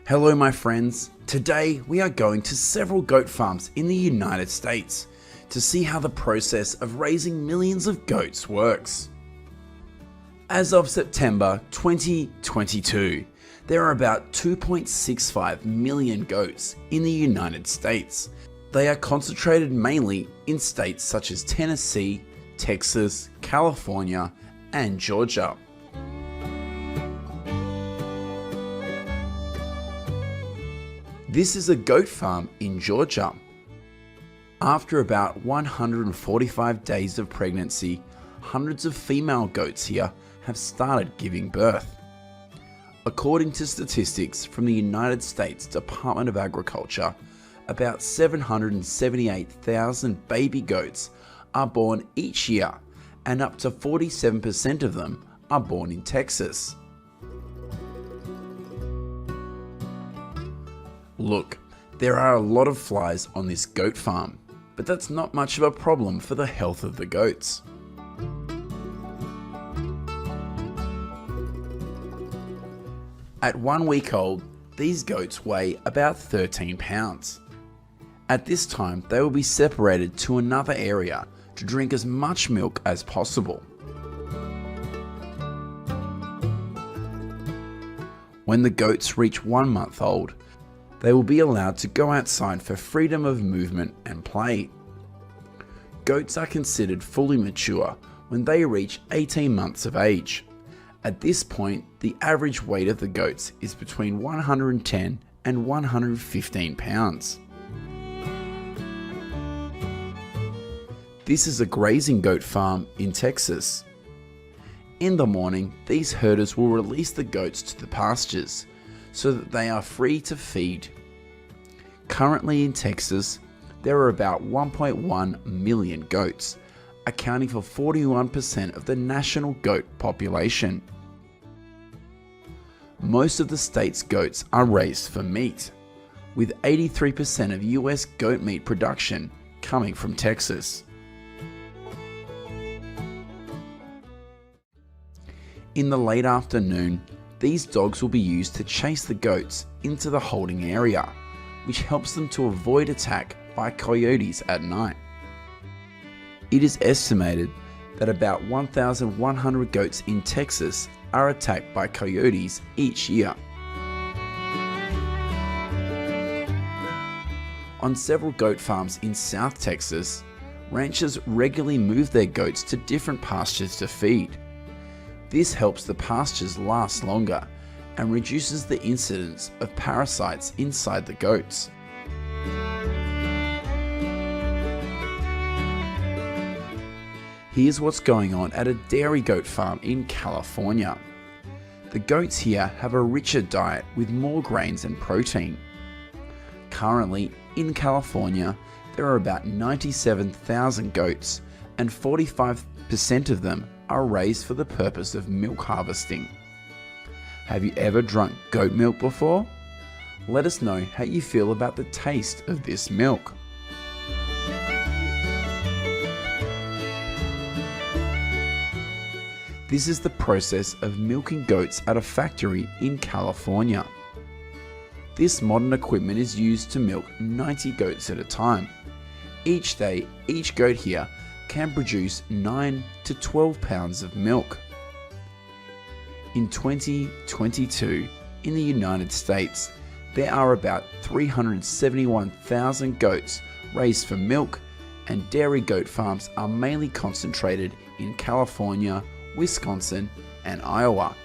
Hello my friends, today we are going to several goat farms in the United States to see how the process of raising millions of goats works. As of September 2022, there are about 2.65 million goats in the United States. They are concentrated mainly in states such as Tennessee, Texas, California, and Georgia. This is a goat farm in Georgia. After about 145 days of pregnancy, hundreds of female goats here have started giving birth. According to statistics from the United States Department of Agriculture, about 778,000 baby goats are born each year, and up to 47% of them are born in Texas. Look, there are a lot of flies on this goat farm, but that's not much of a problem for the health of the goats. At 1 week old, these goats weigh about 13 pounds. At this time, they will be separated to another area to drink as much milk as possible. When the goats reach 1 month old, they will be allowed to go outside for freedom of movement and play. Goats are considered fully mature when they reach 18 months of age. At this point, the average weight of the goats is between 110 and 115 pounds. This is a grazing goat farm in Texas. In the morning, these herders will release the goats to the pastures so that they are free to feed. Currently in Texas, there are about 1.1 million goats, accounting for 41% of the national goat population. Most of the state's goats are raised for meat, with 83% of US goat meat production coming from Texas. In the late afternoon, these dogs will be used to chase the goats into the holding area, which helps them to avoid attack by coyotes at night. It is estimated that about 1,100 goats in Texas are attacked by coyotes each year. On several goat farms in South Texas, ranchers regularly move their goats to different pastures to feed. This helps the pastures last longer and reduces the incidence of parasites inside the goats. Here's what's going on at a dairy goat farm in California. The goats here have a richer diet with more grains and protein. Currently, in California, there are about 97,000 goats, and 45% of them are raised for the purpose of milk harvesting. Have you ever drunk goat milk before? Let us know how you feel about the taste of this milk. This is the process of milking goats at a factory in California. This modern equipment is used to milk 90 goats at a time. Each day, each goat here can produce 9 to 12 pounds of milk. In 2022, in the United States, there are about 371,000 goats raised for milk, and dairy goat farms are mainly concentrated in California, Wisconsin, and Iowa.